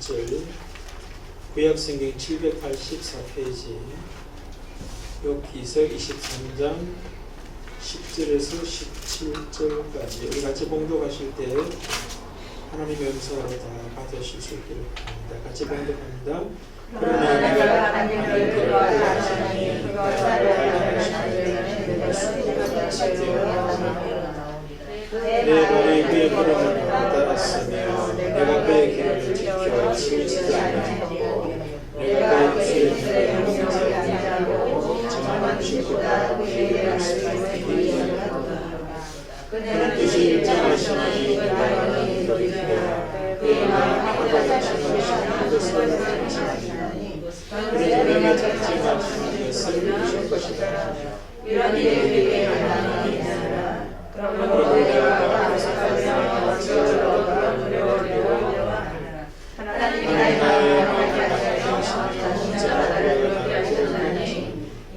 20절 구약성경 784페이지 욥기서 23장 10절에서 17절까지 우리 같이 봉독하실 때 하나님의 음성으로 다 받으실 수 있기를 바랍니다. 같이 봉독합니다. 그러나 내가 하나님을 두려워하시니 그것을 발견하시는 말씀을 되어 내 발이 그의 걸음을 따랐으며 내가 그의 길을 지켜 치우치지 아니하고 내가 그의 길을 행하지 아니하고 정한 주보다 그의 말씀을 듣기 하도다. 그는 뜻이 일정하시니 그의 돌이키라 그의 마음이 하다하시는 것을 알지니 그는 찾지 마시는 것을 이루실 것이다. 이런 일에 그에게 하나님이 있으라. 그러므로 내가 감사하며 어찌하여 두려워하느냐. 하나님이 나의 마음을 하시는 자를 그렇게 하셨나니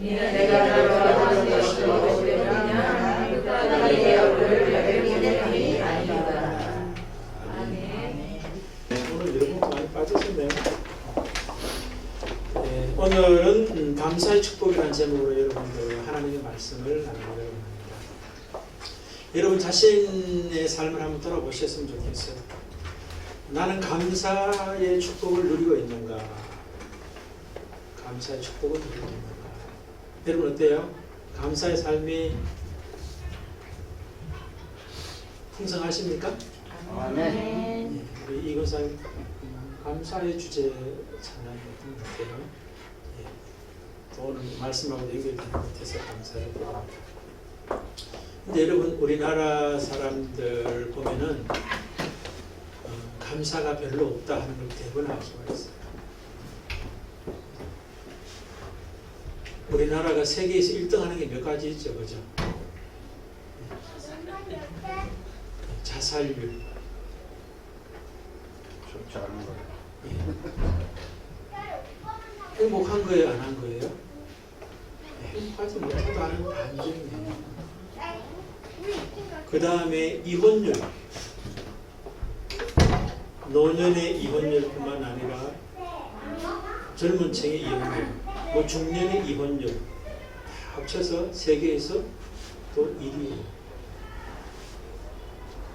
이는 내가 두려워하는 것이 어디냐. 하나님의 얼굴을 내게 아니라. 아멘. 오늘 여러분 많이 빠졌었네요. 오늘은 감사의 축복이라는 제목으로 여러분들 하나님의 말씀을 나누려고 합니다. 여러분 자신의 삶을 한번 돌아보셨으면 좋겠어요. 나는 감사의 축복을 누리고 있는가? 감사의 축복을 누리고 있는가? 여러분 어때요? 감사의 삶이 풍성하십니까? 네. 우리 이것은 감사의 주제 참여한 것 같아요. 또 오늘 말씀하고 연결되는 것 같아서 감사를 드립니다. 근데 여러분 우리나라 사람들 보면은 감사가 별로 없다 하는 걸 대부분 알 수가 있어요. 우리나라가 세계에서 1등 하는 게 몇 가지 있죠, 그죠? 자살률. 좋지 않은 거예요. 행복한 거예요, 안 한 거예요? 행복하지 못하도 않은 반증이에요. 그 다음에 이혼율. 노년의 이혼율뿐만 아니라 젊은 층의 이혼율, 뭐 중년의 이혼율 다 합쳐서 세계에서 또 1위예요.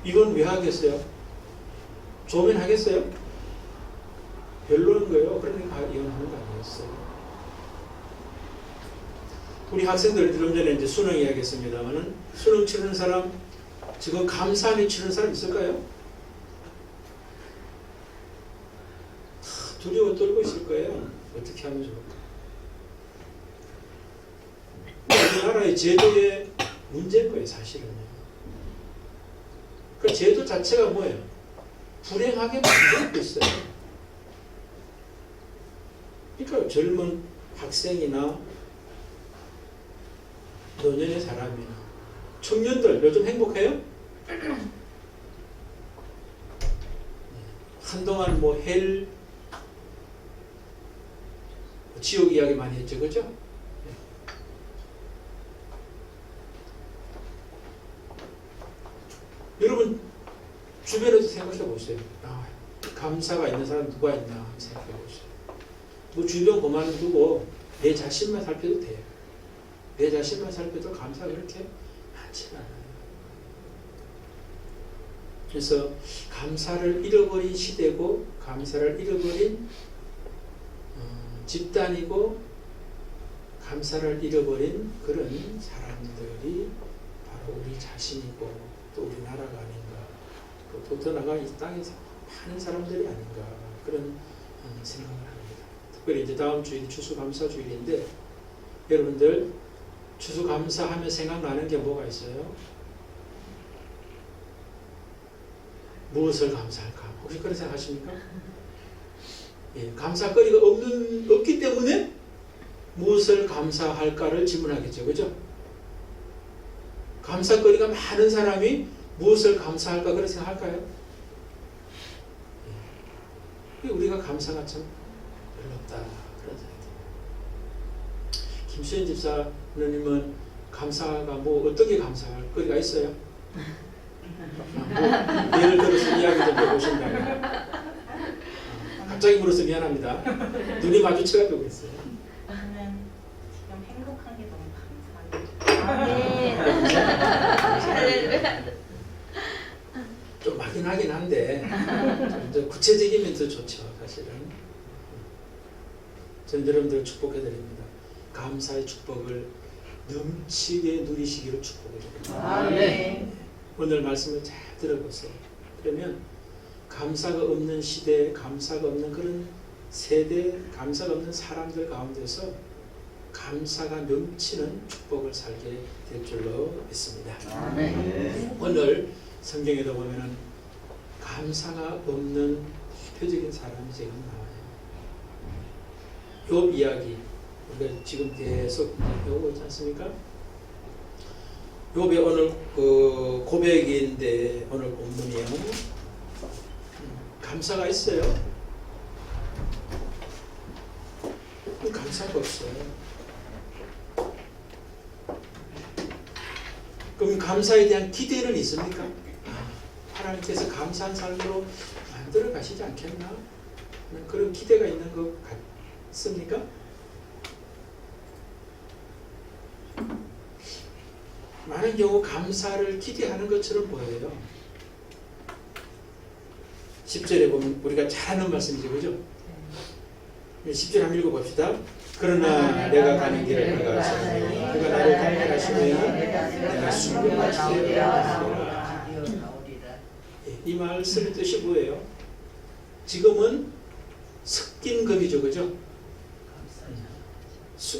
이건 왜 하겠어요? 좋으면 하겠어요? 별로인 거예요. 그러니까 이혼하는 거 아니었어요. 우리 학생들 좀 전에 이제 수능 이야기했습니다만은 수능 치르는 사람 지금 감사함이 치르는 사람 있을까요? 두려워 떨고 있을 거예요. 어떻게 하면 좋을까? 우리나라의 제도의 문제인 거예요, 사실은. 그 제도 자체가 뭐예요? 불행하게 만들고 있어요. 그러니까 젊은 학생이나 노년의 사람이나 청년들 요즘 행복해요? 한동안 뭐 헬 지옥 이야기 많이 했죠, 그죠? 여러분 주변에서 생각해 보세요. 감사가 있는 사람 누가 있나 생각해 보세요. 뭐 주변 그만두고 내 자신만 살펴도 돼요. 내 자신만 살펴도 감사가 그렇게 많지는 않아요. 그래서 감사를 잃어버린 시대고 감사를 잃어버린 집단이고 감사를 잃어버린 그런 사람들이 바로 우리 자신이고 또 우리나라가 아닌가, 또 더 나아가 이 땅에서 많은 사람들이 아닌가 그런 생각을 합니다. 특별히 이제 다음 주일이 추수감사주일인데 여러분들 추수감사하면 생각나는 게 뭐가 있어요? 무엇을 감사할까? 혹시 그런 생각 하십니까? 예, 감사거리가 없기 때문에 무엇을 감사할까를 질문하겠죠. 그죠? 감사거리가 많은 사람이 무엇을 감사할까 그런 생각할까요? 예. 우리가 감사가 참 별로 없다 그런 생각이 듭니다. 김수현 집사님은 감사가 뭐 어떤 게 감사할 거리가 있어요? 뭐 예를 들어서 이야기 좀 해보신다면 갑자기 물어서 미안합니다. 눈이 마주쳐가지고 있어요. 저는 지금 행복한 게 너무 감사해요. 할렐루야. 좀 막연하긴 한데 좀 더 구체적이면 더 좋죠. 사실은 전 여러분들 축복해드립니다. 감사의 축복을 넘치게 누리시기를 축복해드립니다. 아멘. 오늘 말씀을 잘 들어보세요. 그러면 감사가 없는 시대, 감사가 없는 그런 세대, 감사가 없는 사람들 가운데서 감사가 넘치는 축복을 살게 될 줄로 믿습니다. 아멘. 오늘 성경에도 보면은 감사가 없는 대표적인 사람이 지금 나와요. 욥 이야기 우리가 지금 계속 배우고 있지 않습니까? 욥의 오늘 그 고백인데 오늘 본문이요. 감사가 있어요. 감사가 없어요. 그럼 감사에 대한 기대는 있습니까? 하나님께서 감사한 삶으로 만들어 가시지 않겠나? 그런 기대가 있는 것 같습니까? 많은 경우 감사를 기대하는 것처럼 보여요. 10절에 보면 우리가 잘 아는 말씀이죠. 그죠? 10절 한번 읽어봅시다. 그러나 내가 가는 길을 그가 아시며 그가 나를 가게 하시면 내가 순금같이 되리라. 이 말씀의 뜻이 뭐예요? 지금은 섞인 금이죠. 그죠?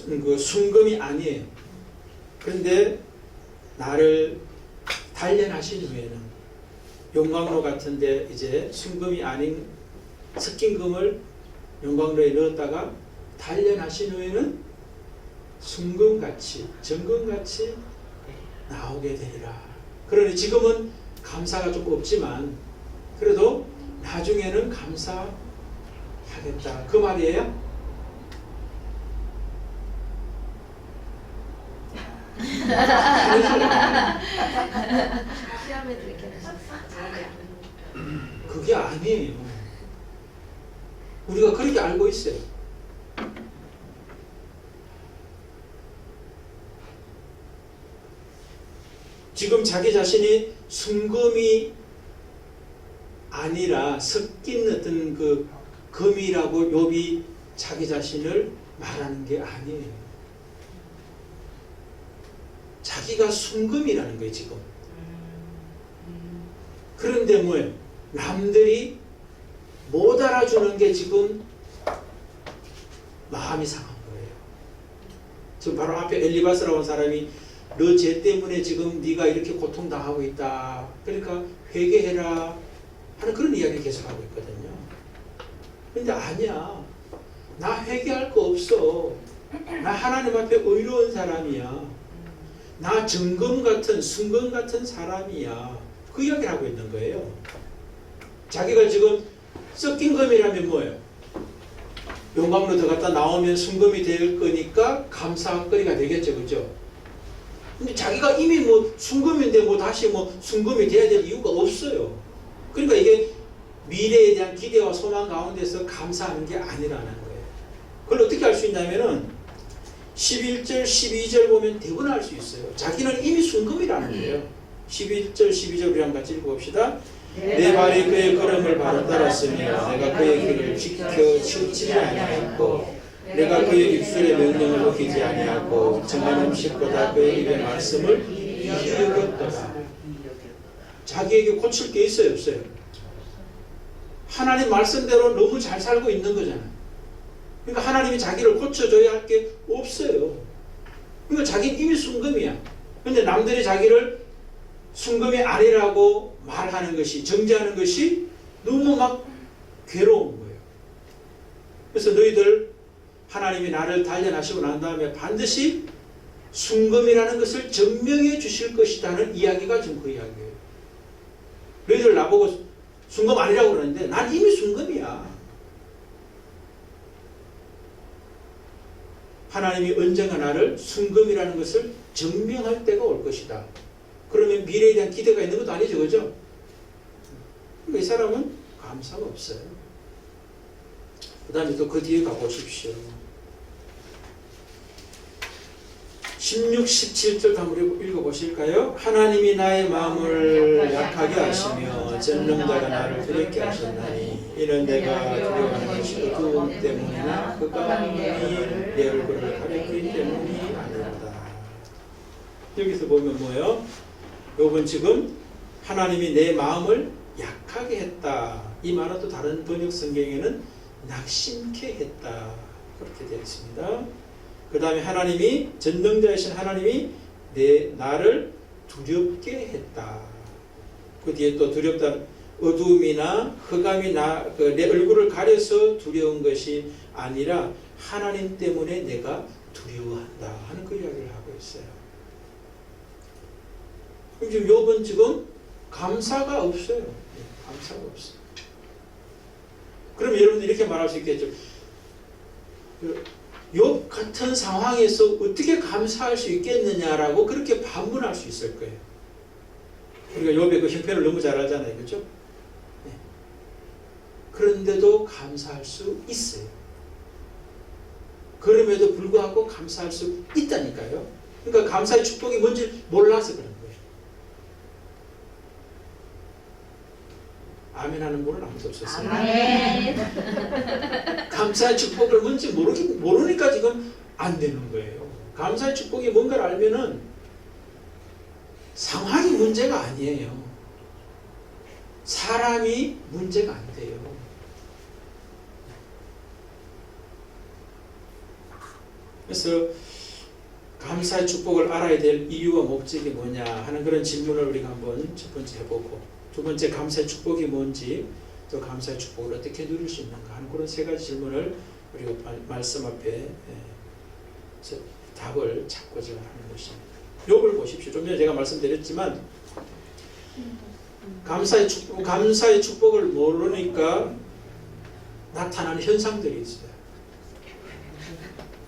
그 순금이 아니에요. 그런데 나를 단련하신 후에는 용광로 같은데 이제 순금이 아닌 섞인 금을 용광로에 넣었다가 단련하신 후에는 순금같이 정금같이 나오게 되리라. 그러니 지금은 감사가 조금 없지만 그래도 나중에는 감사하겠다. 그 말이에요? 시험에 들게 되셨어요. 그게 아니에요. 우리가 그렇게 알고 있어요. 지금 자기 자신이 순금이 아니라 섞인 어떤 그 금이라고 욥이 자기 자신을 말하는 게 아니에요. 자기가 순금이라는 거예요, 지금. 그런데 뭐예요? 남들이 못 알아주는 게 지금 마음이 상한 거예요. 지금 바로 앞에 엘리바스라고 하는 사람이 너 죄 때문에 지금 네가 이렇게 고통당하고 있다. 그러니까 회개해라 하는 그런 이야기를 계속하고 있거든요. 근데 아니야. 나 회개할 거 없어. 나 하나님 앞에 의로운 사람이야. 나 정금 같은 순금 같은 사람이야. 그 이야기를 하고 있는 거예요. 자기가 지금 섞인 금이라면 뭐예요? 용광로 들어갔다 나오면 순금이 될 거니까 감사거리가 되겠죠. 그죠? 근데 자기가 이미 뭐 순금인데 뭐 다시 뭐 순금이 돼야 될 이유가 없어요. 그러니까 이게 미래에 대한 기대와 소망 가운데서 감사하는 게 아니라는 거예요. 그걸 어떻게 알 수 있냐면은 11절, 12절 보면 대부분 알 수 있어요. 자기는 이미 순금이라는 거예요. 11절, 12절 우리 한번 같이 읽어봅시다. 내 발이 그의 걸음을 바로 따랐으며 내가 그의 길을 지켜 치우치지 아니하였고 내가 그의 입술의 명령을 어기지 아니하고 정한 음식보다 그의 입의 말씀을 귀히 여겼도다. 자기에게 고칠 게 있어요, 없어요? 하나님 말씀대로 너무 잘 살고 있는 거잖아요. 그러니까 하나님이 자기를 고쳐줘야 할 게 없어요. 그러니까 자기는 이미 순금이야. 그런데 남들이 자기를 순금이 아니라고 말하는 것이, 정죄하는 것이 너무 막 괴로운 거예요. 그래서 너희들 하나님이 나를 단련하시고 난 다음에 반드시 순금이라는 것을 증명해 주실 것이라는 이야기가 지금 그 이야기예요. 너희들 나보고 순금 아니라고 그러는데 난 이미 순금이야. 하나님이 언젠가 나를 순금이라는 것을 증명할 때가 올 것이다. 그러면 미래에 대한 기대가 있는 것도 아니죠. 그죠? 그러니까 이 사람은 감사가 없어요. 그 다음에 또 그 뒤에 가보십시오. 16, 17절 한번 읽어보실까요? 하나님이 나의 마음을 약하게 하시며 전능자가 나를 두렵게 하셨나니 이는 내가 두려워하는 것이 어두움 때문이나 흑암이 내 얼굴을 가렸기 때문이 아니로다. 여기서 보면 뭐예요? 요번 지금 하나님이 내 마음을 약하게 했다. 이 말은 또 다른 번역 성경에는 낙심케 했다. 그렇게 되어 있습니다. 그 다음에 하나님이 전능자이신 하나님이 나를 두렵게 했다. 그 뒤에 또 두렵다. 어두움이나 흑암이 내 얼굴을 가려서 두려운 것이 아니라 하나님 때문에 내가 두려워한다 하는 그 이야기를 하고 있어요. 그럼 지금 욥은 지금 감사가 없어요. 감사가 없어요. 그럼 여러분들 이렇게 말할 수 있겠죠. 욥 같은 상황에서 어떻게 감사할 수 있겠느냐라고 그렇게 반문할 수 있을 거예요. 우리가 욥의 그 형편을 너무 잘 알잖아요. 그렇죠? 네. 그런데도 감사할 수 있어요. 그럼에도 불구하고 감사할 수 있다니까요. 그러니까 감사의 축복이 뭔지 몰라서 그런 거예요. 아멘 하는 분은 아무도 없었어요. 아멘. 감사의 축복을 뭔지 모르니까 지금 안 되는 거예요. 감사의 축복이 뭔가를 알면은 상황이 문제가 아니에요. 사람이 문제가 안 돼요. 그래서 감사의 축복을 알아야 될 이유와 목적이 뭐냐 하는 그런 질문을 우리가 한번 첫 번째 해보고, 두 번째 감사의 축복이 뭔지, 또 감사의 축복을 어떻게 누릴 수 있는가 하는 그런 세 가지 질문을 우리가 말씀 앞에 답을 찾고자 하는 것입니다. 욥을 보십시오. 좀 전에 제가 말씀드렸지만 감사의 축복을 모르니까 나타나는 현상들이 있어요.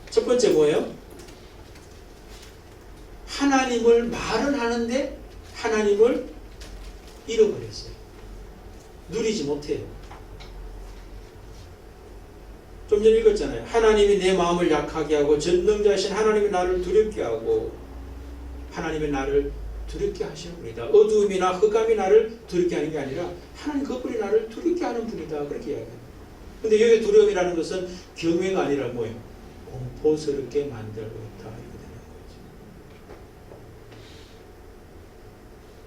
첫 번째 뭐예요? 하나님을 말은 하는데 하나님을 잃어버렸어요. 누리지 못해요. 좀 전에 읽었잖아요. 하나님이 내 마음을 약하게 하고 전능자이신 하나님이 나를 두렵게 하고, 하나님이 나를 두렵게 하시는 분이다. 어두움이나 흑암이 나를 두렵게 하는 게 아니라 하나님 그분이 나를 두렵게 하는 분이다. 그렇게 이야기합니다. 근데 여기 두려움이라는 것은 경외가 아니라 뭐예요? 공포스럽게 만들고 있다. 이렇게 되는 거죠.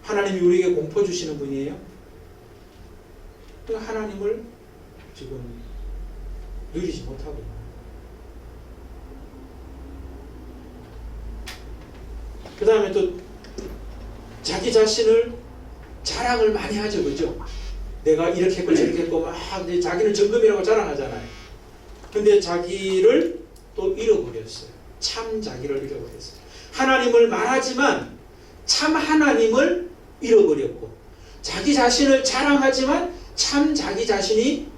하나님이 우리에게 공포 주시는 분이에요. 그러니까 하나님을 지금 누리지 못하고 있는 거예요. 그 다음에 또 자기 자신을 자랑을 많이 하죠. 그죠? 내가 이렇게 했고 저렇게 했고 막 자기는 점검이라고 자랑하잖아요. 근데 자기를 또 잃어버렸어요. 참 자기를 잃어버렸어요. 하나님을 말하지만 참 하나님을 잃어버렸고, 자기 자신을 자랑하지만 참 자기 자신이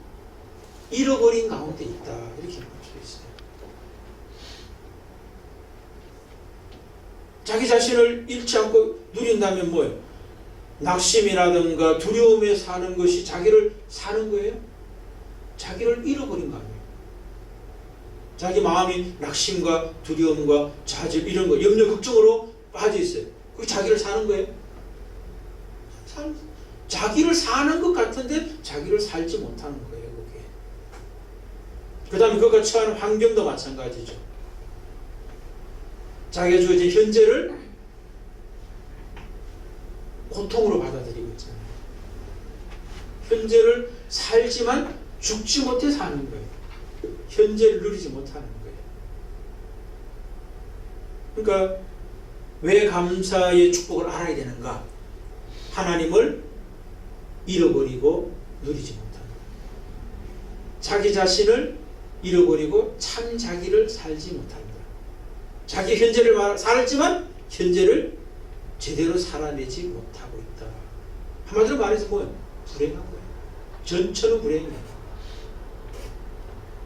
잃어버린 가운데 있다. 이렇게 볼 수 있어요. 자기 자신을 잃지 않고 누린다면 뭐예요? 낙심이라든가 두려움에 사는 것이 자기를 사는 거예요? 자기를 잃어버린 거 아니에요? 자기 마음이 낙심과 두려움과 좌절 이런 거, 염려, 걱정으로 빠져 있어요. 그게 자기를 사는 거예요? 자기를 사는 것 같은데 자기를 살지 못하는 거예요. 그게. 그 다음에 그가 처하는 환경도 마찬가지죠. 자기가 주어진 현재를 고통으로 받아들이고 있잖아요. 현재를 살지만 죽지 못해 사는 거예요. 현재를 누리지 못하는 거예요. 그러니까 왜 감사의 축복을 알아야 되는가? 하나님을 잃어버리고 누리지 못하는 거예요. 자기 자신을 잃어버리고 참 자기를 살지 못한다. 자기 현재를 살지만 현재를 제대로 살아내지 못하고 있다. 한마디로 말해서 뭐예요? 불행한 거예요. 전처럼 불행해요.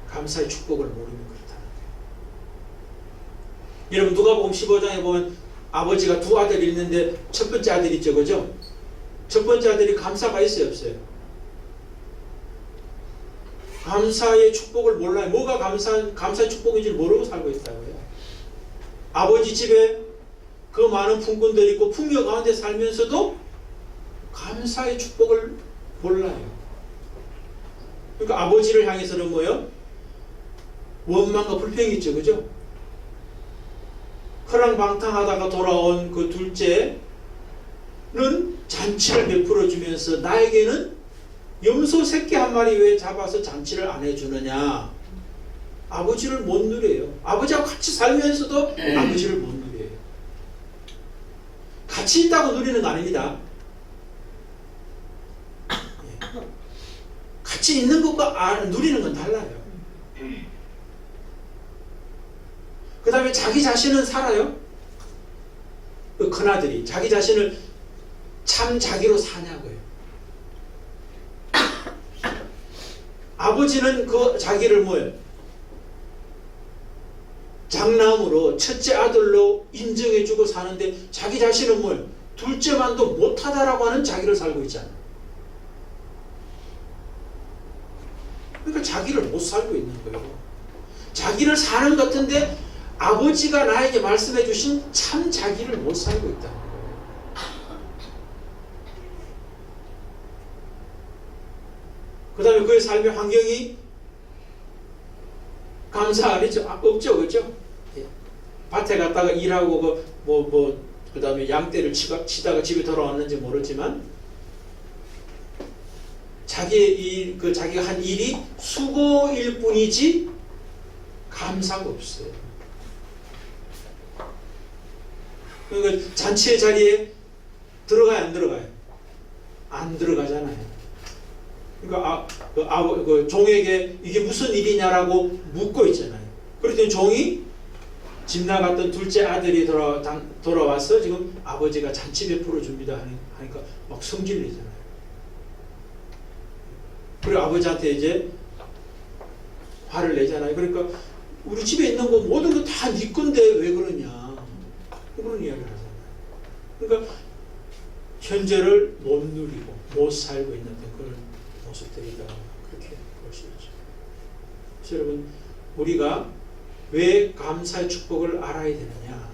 감사의 축복을 모르면 그렇다는 거예요. 여러분 누가복음 15장에 보면 아버지가 두 아들이 있는데 첫 번째 아들이 있죠. 그죠? 첫 번째 아들이 감사가 있어요? 없어요? 감사의 축복을 몰라요. 뭐가 감사의 축복인지 모르고 살고 있다고요. 아버지 집에 그 많은 품꾼들이 있고 풍요 가운데 살면서도 감사의 축복을 몰라요. 그러니까 아버지를 향해서는 뭐예요? 원망과 불평이 있죠. 그죠? 허랑방탕하다가 돌아온 그 둘째는 잔치를 베풀어주면서 나에게는 염소 새끼 한 마리 왜 잡아서 잔치를 안 해주느냐. 아버지를 못 누려요. 아버지하고 같이 살면서도 아버지를 못 누려요. 같이 있다고 누리는 거 아닙니다. 같이 있는 것과 누리는 건 달라요. 그 다음에 자기 자신은 살아요. 그 큰아들이 자기 자신을 참 자기로 사냐고요. 아버지는 그 자기를 뭐예요? 장남으로 첫째 아들로 인정해주고 사는데 자기 자신은 뭐예요? 둘째만도 못하다라고 하는 자기를 살고 있잖아요. 그러니까 자기를 못 살고 있는 거예요. 자기를 사는 것 같은데 아버지가 나에게 말씀해 주신 참 자기를 못 살고 있다는 거예요. 그 다음에 그의 삶의 환경이 감사 아니죠? 없죠, 그렇죠? 예. 밭에 갔다가 일하고 그 다음에 양떼를 치다가 집에 돌아왔는지 모르지만 자기가 한 일이 수고일 뿐이지 감사가 없어요. 그러니까 잔치의 자리에 들어가요, 안 들어가요? 안 들어가잖아요. 그러니까 그 종에게 이게 무슨 일이냐라고 묻고 있잖아요. 그랬더니 종이 집 나갔던 둘째 아들이 돌아와서 지금 아버지가 잔치 베풀어 줍니다 하니까 막 성질 내잖아요. 그리고 아버지한테 이제 화를 내잖아요. 그러니까 우리 집에 있는 거 모든 거 다 네 건데 왜 그러냐 그런 이야기를 하잖아요. 그러니까 현재를 못 누리고 못 살고 있는 그런 모습들이다, 그렇게 볼 수 있죠. 그래서 여러분, 우리가 왜 감사의 축복을 알아야 되느냐?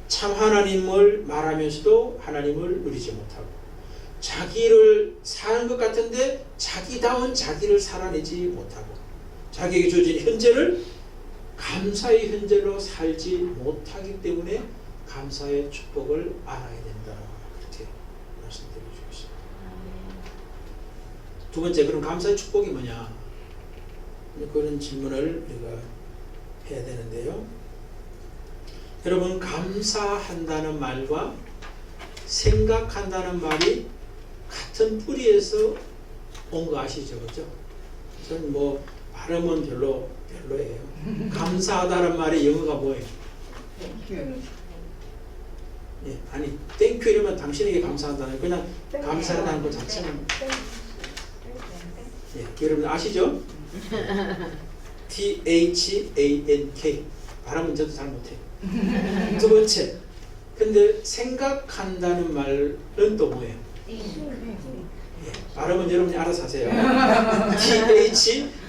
참 하나님을 말하면서도 하나님을 누리지 못하고 자기를 사는 것 같은데 자기다운 자기를 살아내지 못하고 자기에게 주어진 현재를 감사의 현재로 살지 못하기 때문에 감사의 축복을 알아야 된다, 그렇게 말씀드리고 싶습니다. 두 번째, 그럼 감사의 축복이 뭐냐? 그런 질문을 우리가 해야 되는데요. 여러분, 감사한다는 말과 생각한다는 말이 같은 뿌리에서 온 거 아시죠? 그죠? 저는 뭐 발음은 별로예요. 감사하다는 말의 영어가 뭐예요? 예, 아니, 땡큐 이러면 당신에게 감사한다는, 그냥 감사하다는 것 자체는, 예, 여러분 아시죠? THANK. 발음은 저도 잘 못해요. 두 번째, 근데 생각한다는 말은 또 뭐예요? 예, 발음은 여러분이 알아서 하세요.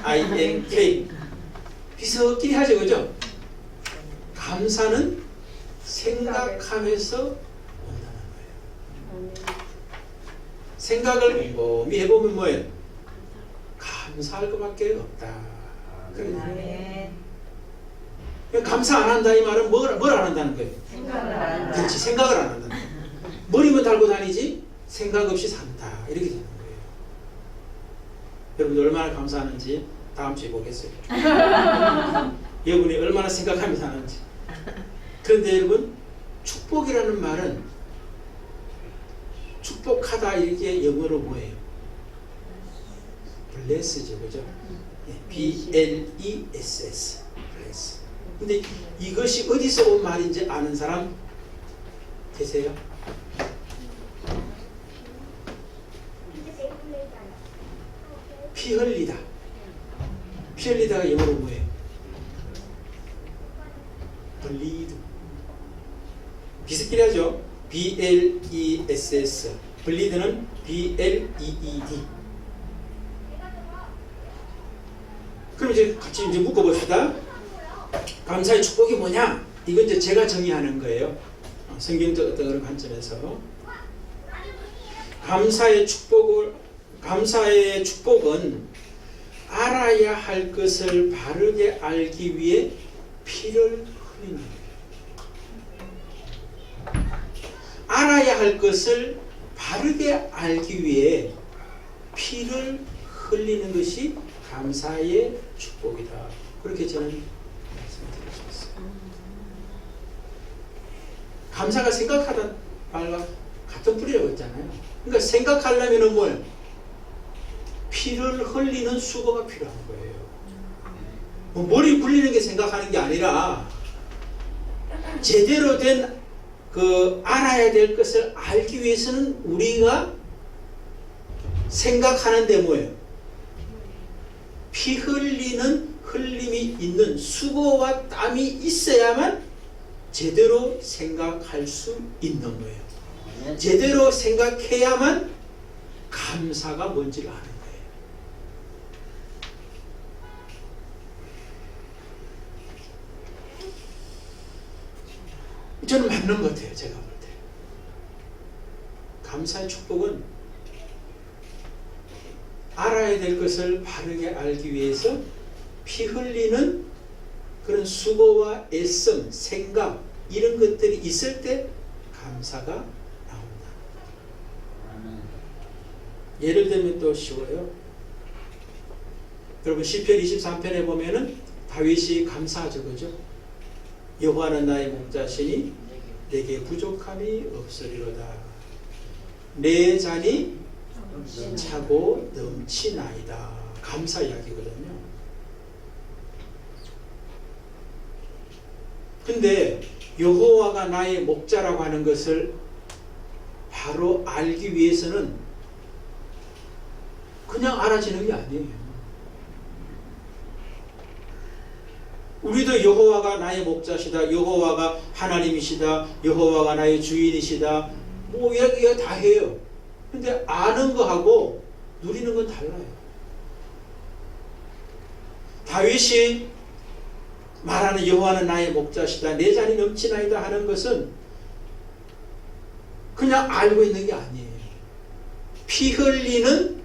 THINK. 비슷끼리 하죠, 그죠? 감사는 생각하면서 온다는 거예요. 생각을 곰곰이 해보면 뭐예요? 감사할 것밖에 없다. 감사 안 한다 이 말은 뭘 안 한다는 거예요? 생각을 안 한다. 그렇지, 생각을 안 한다는 거예요. 머리만 달고 다니지 생각 없이 산다, 이렇게 되는 거예요. 여러분들 얼마나 감사하는지 다음 주에 보겠어요. 여러분이 얼마나 생각하면서 사는지. 그런데 여러분, 축복이라는 말은 축복하다, 이게 영어로 뭐예요? bless죠, 그죠? BLESS, bless. 근데 이것이 어디서 온 말인지 아는 사람 계세요? 피 흘리다. 피 흘리다가 영어로 뭐예요? bleed. 비슷하게 하죠. BLESS. bleed는 BLEED. 그럼 이제 같이 이제 묶어봅시다. 감사의 축복이 뭐냐? 이건 이제 제가 정의하는 거예요. 성경적 어떤 그런 관점에서 감사의 축복은 알아야 할 것을 바르게 알기 위해 피를 흘리는 거예요. 알아야 할 것을 바르게 알기 위해 피를 흘리는 것이 감사의 축복이다. 그렇게 저는 말씀드릴 수 있어요. 감사가 생각하다 말과 같은 뿌리라고 했잖아요. 그러니까 생각하려면 뭐예요? 피를 흘리는 수고가 필요한 거예요. 뭐 머리 굴리는 게 생각하는 게 아니라 제대로 된 그 알아야 될 것을 알기 위해서는 우리가 생각하는데 뭐예요? 피 흘리는 흘림이 있는 수고와 땀이 있어야만 제대로 생각할 수 있는 거예요. 제대로 생각해야만 감사가 뭔지를 아는 거예요. 저는 맞는 것 같아요. 제가 볼 때. 감사의 축복은 알아야 될 것을 바르게 알기 위해서 피 흘리는 그런 수고와 애씀, 생각 이런 것들이 있을 때 감사가 나온다. 예를 들면 또 쉬워요. 여러분 시편 23편에 보면은 다윗이 감사하죠. 그죠? 여호와는 나의 목자시니 내게 부족함이 없으리로다. 내 잔이 차고 넘치나이다. 감사 이야기거든요. 근데 여호와가 나의 목자라고 하는 것을 바로 알기 위해서는 그냥 알아지는 게 아니에요. 우리도 여호와가 나의 목자시다, 여호와가 하나님이시다, 여호와가 나의 주인이시다, 뭐 이야기가 다 해요. 근데 아는 거하고 누리는 건 달라요. 다윗이 말하는 여호와는 나의 목자시다, 내 잔이 넘치나이다 하는 것은 그냥 알고 있는 게 아니에요. 피 흘리는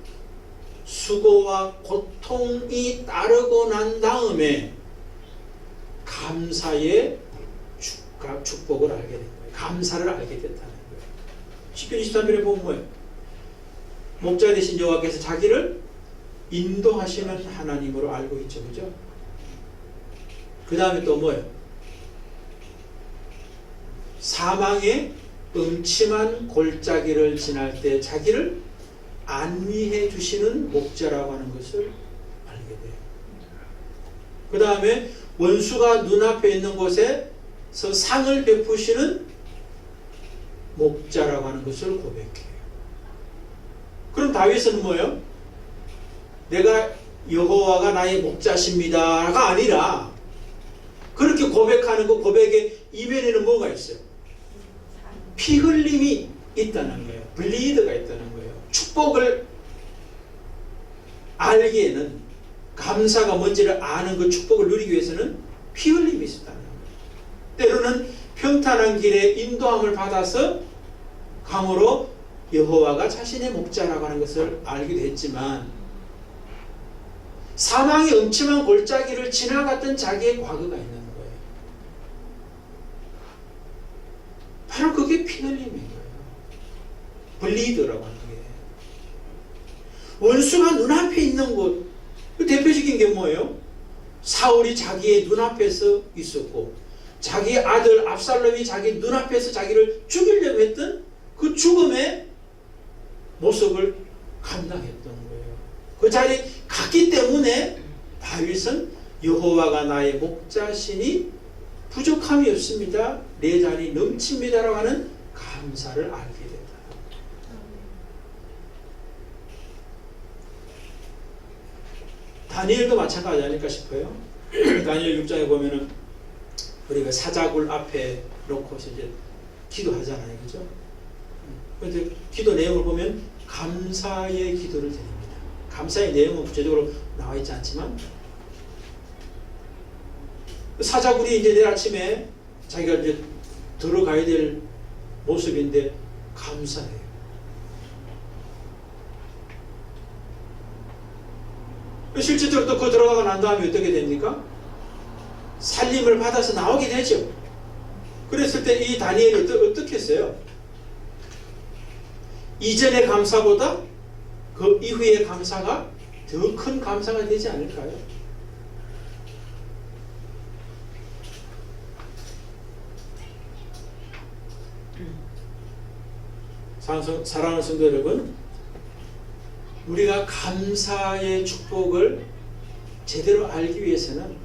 수고와 고통이 따르고 난 다음에 감사의 축복을 알게 된 거예요. 감사를 알게 됐다는 거예요. 시편 23편에 보면 뭐예요? 목자 되신 여호와께서 자기를 인도하시는 하나님으로 알고 있죠. 그죠? 그 다음에 또 뭐예요? 사망의 음침한 골짜기를 지날 때 자기를 안위해 주시는 목자라고 하는 것을 알게 돼요. 그 다음에 원수가 눈앞에 있는 곳에서 상을 베푸시는 목자라고 하는 것을 고백해요. 그럼 다윗은 뭐예요? 내가 여호와가 나의 목자십니다가 아니라 그렇게 고백하는 그 고백의 이면에는 뭐가 있어요? 피 흘림이 있다는 거예요. 블리드가 있다는 거예요. 축복을 알기에는 감사가 뭔지를 아는 그 축복을 누리기 위해서는 피 흘림이 있었다는 거예요. 때로는 평탄한 길에 인도함을 받아서 감으로 여호와가 자신의 목자라고 하는 것을 알기도 했지만 사망의 음침한 골짜기를 지나갔던 자기의 과거가 있는 거예요. 바로 그게 피 흘림인 거예요. 블리드라고 하는 게. 원수가 눈앞에 있는 곳, 그 대표적인 게 뭐예요? 사울이 자기의 눈앞에서 있었고 자기 아들 압살롬이 자기 눈앞에서 자기를 죽이려고 했던 그 죽음의 모습을 감당했던 거예요. 그 자리에 갔기 때문에 다윗은 여호와가 나의 목자시니 부족함이 없습니다. 내 잔이 넘칩니다라고 하는 감사를 알게 됐다. 다니엘도 마찬가지 아닐까 싶어요. 다니엘 6장에 보면은 우리가 사자굴 앞에 놓고서 이제 기도하잖아요. 그죠? 그런데 기도 내용을 보면 감사의 기도를 드립니다. 감사의 내용은 구체적으로 나와 있지 않지만 사자굴이 이제 내일 아침에 자기가 이제 들어가야 될 모습인데 감사해요. 실제적으로 또 그 들어가고 난 다음에 어떻게 됩니까? 살림을 받아서 나오게 되죠. 그랬을 때 이 다니엘이 어떻게 했어요? 이전의 감사보다 그 이후의 감사가 더 큰 감사가 되지 않을까요? 사랑하는 성도 여러분, 우리가 감사의 축복을 제대로 알기 위해서는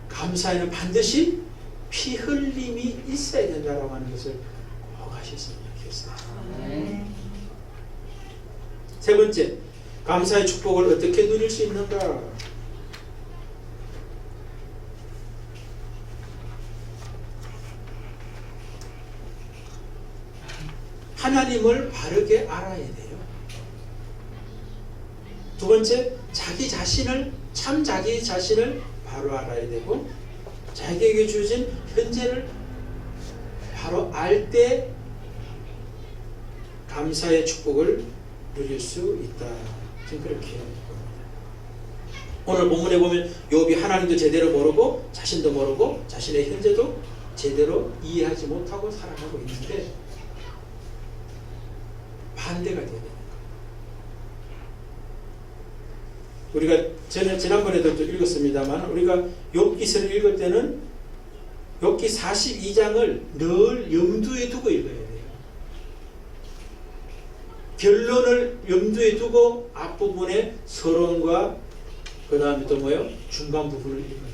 감사에는 반드시 피 흘림이 있어야 된다고 하는 것을 꼭 아셨으면 좋겠어요. 세 번째, 감사의 축복을 어떻게 누릴 수 있는가? 하나님을 바르게 알아야 돼요. 두 번째, 자기 자신을 바로 알아야 되고, 자기에게 주어진 현재를 바로 알 때 감사의 축복을 누릴 수 있다. 지금 그렇게 봅니다. 오늘 본문에 보면 욥이 하나님도 제대로 모르고 자신도 모르고 자신의 현재도 제대로 이해하지 못하고 살아가고 있는데 반대가 되야 됩니다. 우리가 지난번에도 읽었습니다만 우리가 욥기서를 읽을 때는 욥기 42장을 늘 염두에 두고 읽어야 돼요. 결론을 염두에 두고 앞부분에 서론과 그 다음에 또 뭐예요? 중간 부분을 읽어나가야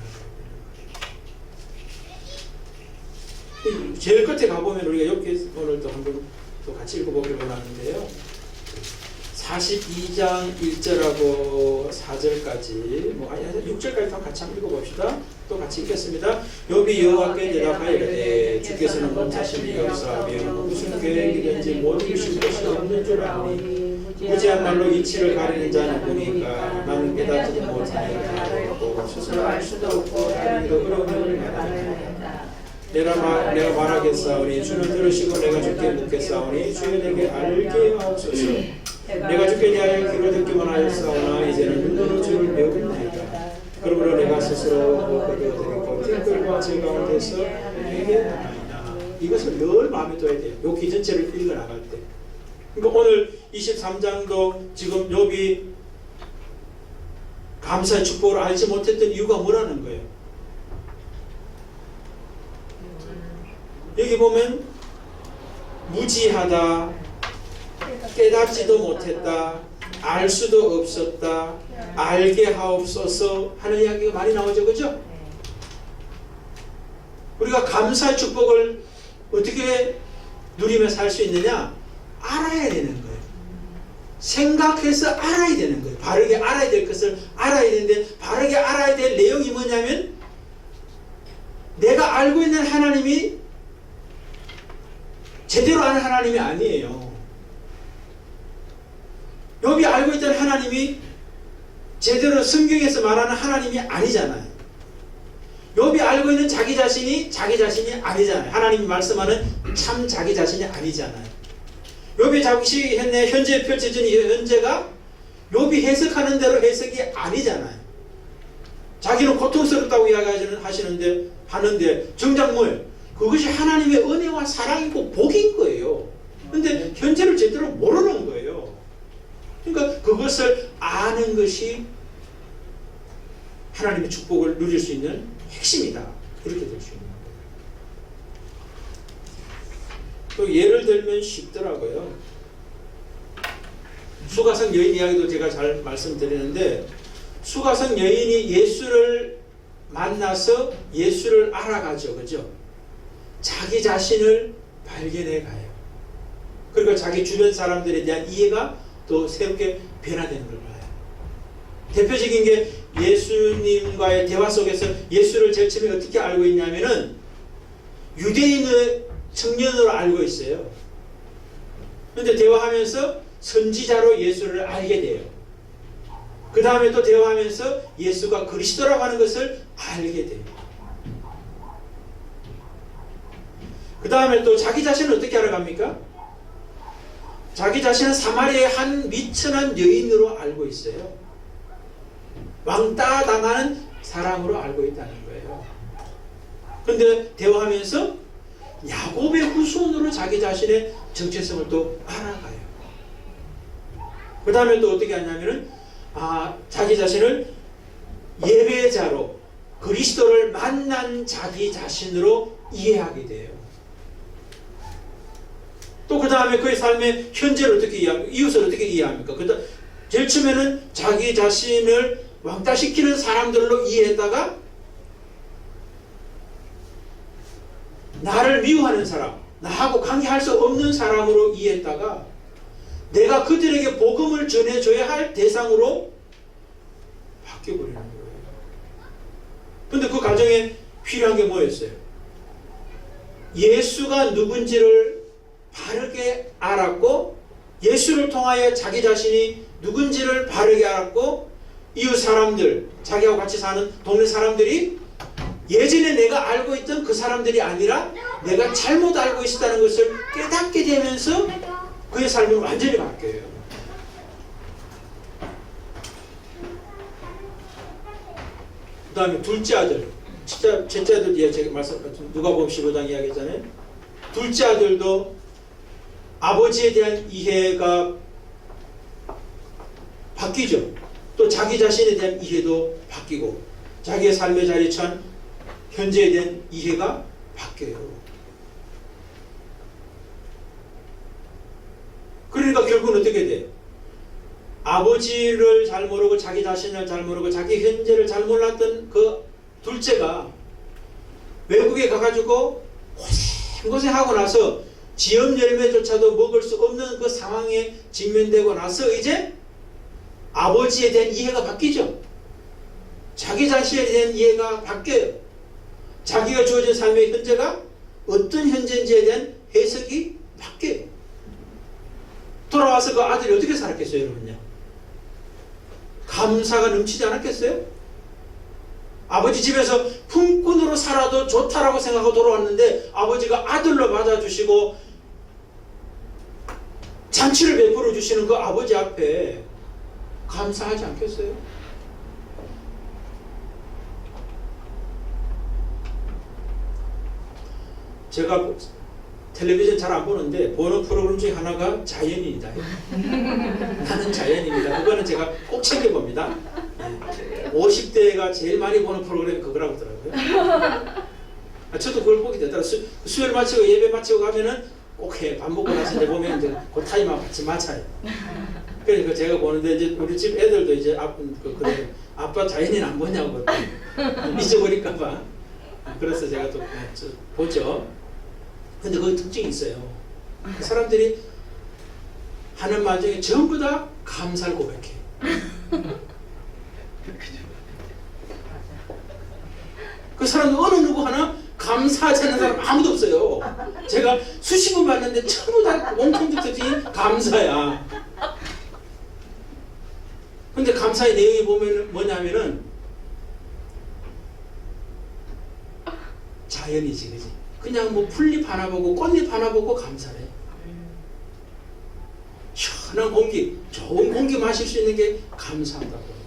돼요. 제일 끝에 가보면 우리가 욥기 오늘 또 한번 또 같이 읽어보기로 하는데요. 42장 1절하고 4절까지 아니 6절까지 다 같이 한번 읽어봅시다. 또 같이 읽겠습니다. 욥이 여호와께 대답하이르되 주께서는 몸 자신이 역사하며 무슨 계획이든지 못 이루실 것이 없는 줄 아오니 무지한 말로 이치를 가리는 자는 보니까 나는 깨닫지 못하고 스스로 알 수도 없고 다리기도 어려운 말하노라. 내가 말하겠사오니 주는 들으시고 내가 주께 묻겠사오니 주여 내게 알게 하옵소서. 내가 주께 대하여 귀로 듣기만 하였사오나 이제는 눈으로 주를 배우리이다. 그러므로 내가 스스로 거두어드리고 댓글과 제 가운데서 내게 하나이다. 이것을 늘 마음에 둬야 돼요. 요 기 전체를 읽어나갈 때. 그러니까 오늘 23장도 지금 욥이 감사의 축복을 알지 못했던 이유가 뭐라는 거예요? 여기 보면 무지하다, 깨닫지도 못했다, 알 수도 없었다, 알게 하옵소서 하는 이야기가 많이 나오죠. 그죠? 우리가 감사의 축복을 어떻게 누리며 살 수 있느냐? 알아야 되는 거예요. 생각해서 알아야 되는 거예요. 바르게 알아야 될 것을 알아야 되는데 바르게 알아야 될 내용이 뭐냐면 내가 알고 있는 하나님이 제대로 아는 하나님이 아니에요. 욥이 알고 있던 하나님이 제대로 성경에서 말하는 하나님이 아니잖아요. 욥이 알고 있는 자기 자신이 아니잖아요. 하나님이 말씀하는 참 자기 자신이 아니잖아요. 욥이 자기 현재 펼쳐진 이 현재가 욥이 해석하는 대로 해석이 아니잖아요. 자기는 고통스럽다고 하는데 정작 뭐예요? 그것이 하나님의 은혜와 사랑이고 복인 거예요. 근데 현재를 제대로 모르는 거예요. 그러니까 그것을 아는 것이 하나님의 축복을 누릴 수 있는 핵심이다. 그렇게 될 수 있는 거예요. 또 예를 들면 쉽더라고요. 수가성 여인 이야기도 제가 잘 말씀드리는데 수가성 여인이 예수를 만나서 예수를 알아가죠. 그죠? 자기 자신을 발견해 가요. 그리고 자기 주변 사람들에 대한 이해가 또 새롭게 변화되는 걸 봐요. 대표적인 게 예수님과의 대화 속에서 예수를 제일 처음에 어떻게 알고 있냐면은 유대인의 청년으로 알고 있어요. 그런데 대화하면서 선지자로 예수를 알게 돼요. 그 다음에 또 대화하면서 예수가 그리스도라고 하는 것을 알게 돼요. 그 다음에 또 자기 자신을 어떻게 알아갑니까? 자기 자신은 사마리아의 한 미천한 여인으로 알고 있어요. 왕따 당하는 사람으로 알고 있다는 거예요. 그런데 대화하면서 야곱의 후손으로 자기 자신의 정체성을 또 알아가요. 그 다음에 또 어떻게 하냐면은 자기 자신을 예배자로 그리스도를 만난 자기 자신으로 이해하게 돼요. 또 그 다음에 그의 삶의 현재를 어떻게 이해합니까? 이웃을 어떻게 이해합니까? 제일 처음에는 자기 자신을 왕따시키는 사람들로 이해했다가 나를 미워하는 사람, 나하고 관계할 수 없는 사람으로 이해했다가 내가 그들에게 복음을 전해줘야 할 대상으로 바뀌어버리는 거예요. 그런데 그 과정에 필요한 게 뭐였어요? 예수가 누군지를 바르게 알았고, 예수를 통하여 자기 자신이 누군지를 바르게 알았고, 이웃 사람들, 자기하고 같이 사는 동네 사람들이 예전에 내가 알고 있던 그 사람들이 아니라 내가 잘못 알고 있었다는 것을 깨닫게 되면서 그의 삶은 완전히 바뀌어요. 그 다음에 둘째 아들, 셋째 아들 제가 말씀 누가복음 15장 이야기잖아요. 둘째 아들도 아버지에 대한 이해가 바뀌죠. 또 자기 자신에 대한 이해도 바뀌고 자기의 삶의 자리에 처한 현재에 대한 이해가 바뀌어요. 그러니까 결국은 어떻게 돼요? 아버지를 잘 모르고 자기 자신을 잘 모르고 자기 현재를 잘 몰랐던 그 둘째가 외국에 가가지고 고생하고 나서 지업 열매조차도 먹을 수 없는 그 상황에 직면되고 나서 이제 아버지에 대한 이해가 바뀌죠. 자기 자신에 대한 이해가 바뀌어요. 자기가 주어진 삶의 현재가 어떤 현재인지에 대한 해석이 바뀌어요. 돌아와서 그 아들이 어떻게 살았겠어요, 여러분요? 감사가 넘치지 않았겠어요? 아버지 집에서 품꾼으로 살아도 좋다라고 생각하고 돌아왔는데 아버지가 아들로 맞아주시고 잔치를 베풀어 주시는 그 아버지 앞에 감사하지 않겠어요? 제가 텔레비전 잘 안 보는데 보는 프로그램 중에 하나가 자연인이다. 나는 자연인이다. 그거는 제가 꼭 챙겨봅니다. 50대가 제일 많이 보는 프로그램이 그거라고 하더라고요. 저도 그걸 보게 되더라고요. 수요일 마치고 예배 마치고 가면은 꼭 해. 밥 먹고 나서 이제 보면 이제 그 타임하고 같이 맞춰요. 그러니까 제가 보는데 이제 우리 집 애들도 이제 그래. 아빠 자연인 안 보냐고 잊어버릴까봐. 그래서 제가 또 보죠. 근데 그 특징이 있어요. 사람들이 하는 말 중에 전부 다 감사를 고백해. 그 사람도 어느 누구 하나 감사하지 않는 사람 아무도 없어요. 제가 수십 번 봤는데 전부 다 공통적인 감사야. 근데 감사의 내용이 보면 뭐냐면은 자연이지, 그지? 그냥 뭐 풀잎 하나 보고 꽃잎 하나 보고 감사해. 시원한 공기, 좋은 공기 마실 수 있는 게 감사하다고.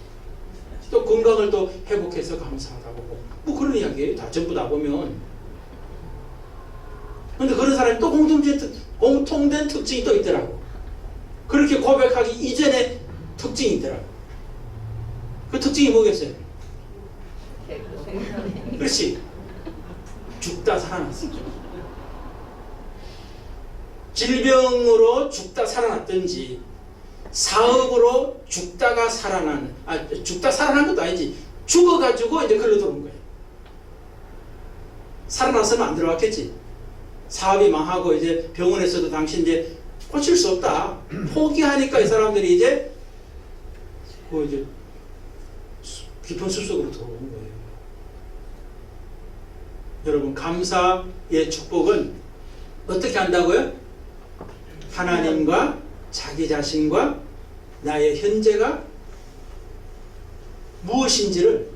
또 건강을 또 회복해서 감사하다고. 뭐 그런 이야기예요. 다 전부 다 보면. 근데 그런 사람이 또 공통된 특징이 또 있더라고. 그렇게 고백하기 이전에 특징이 있더라고. 그 특징이 뭐겠어요? 그렇지. 죽다 살아났어. 질병으로 죽다 살아났든지 사업으로 죽다가 죽다 살아난 것도 아니지. 죽어가지고 이제 걸러 들어온 거예요. 살아났으면 안 들어왔겠지. 사업이 망하고 이제 병원에서도 당신 이제 고칠 수 없다. 포기하니까 이 사람들이 이제 뭐 이제 깊은 숲속으로 들어온 거예요. 여러분, 감사의 축복은 어떻게 한다고요? 하나님과 자기 자신과 나의 현재가 무엇인지를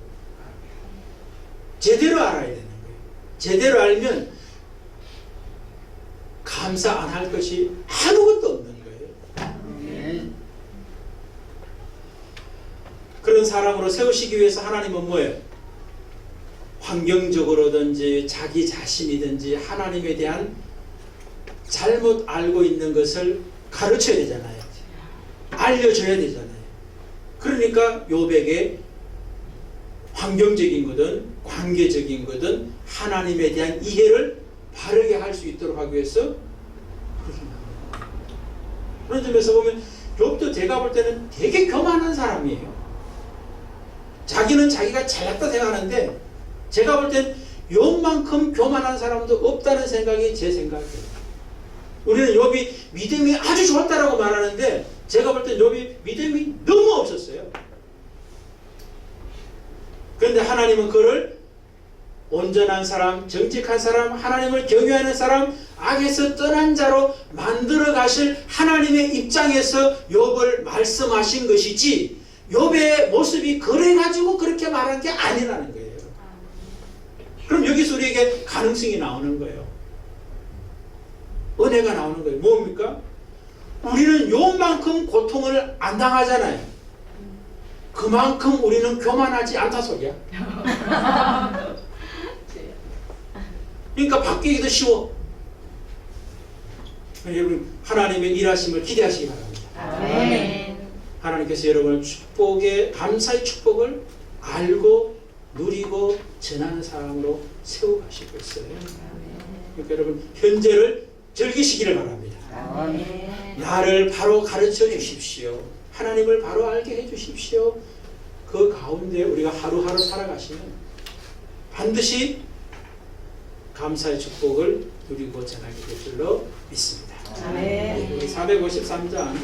제대로 알아야 되는 거예요. 제대로 알면 감사 안 할 것이 아무것도 없는 거예요. 아멘. 그런 사람으로 세우시기 위해서 하나님은 뭐예요? 환경적으로든지 자기 자신이든지 하나님에 대한 잘못 알고 있는 것을 가르쳐야 되잖아요. 알려줘야 되잖아요. 그러니까 욥에게 환경적인 거든 관계적인 거든 하나님에 대한 이해를 바르게 할 수 있도록 하기 위해서 그렇게 나옵니다. 그런 점에서 보면 욥도 제가 볼 때는 되게 교만한 사람이에요. 자기는 자기가 잘났다 생각하는데 제가 볼 땐 욥만큼 교만한 사람도 없다는 생각이 제 생각이에요. 우리는 욥이 믿음이 아주 좋았다라고 말하는데 제가 볼 땐 욥이 믿음이 너무 없었어요. 그런데 하나님은 그를 온전한 사람, 정직한 사람, 하나님을 경외하는 사람, 악에서 떠난 자로 만들어 가실 하나님의 입장에서 욥을 말씀하신 것이지 욥의 모습이 그래가지고 그렇게 말한 게 아니라는 거예요. 그럼 여기서 우리에게 가능성이 나오는 거예요. 은혜가 나오는 거예요. 뭡니까? 우리는 욥만큼 고통을 안 당하잖아요. 그만큼 우리는 교만하지 않다 소리야. 그러니까 바뀌기도 쉬워. 여러분 하나님의 일하심을 기대하시기 바랍니다. 아멘. 하나님께서 여러분을 축복의 감사의 축복을 알고 누리고 전하는 사람으로 세워가시고 있어요. 그러니까 여러분 현재를 즐기시기를 바랍니다. 아멘. 나를 바로 가르쳐 주십시오. 하나님을 바로 알게 해 주십시오. 그 가운데 우리가 하루하루 살아가시면 반드시 감사의 축복을 누리고 전하게 될 줄로 믿습니다. 아멘. 우리 453장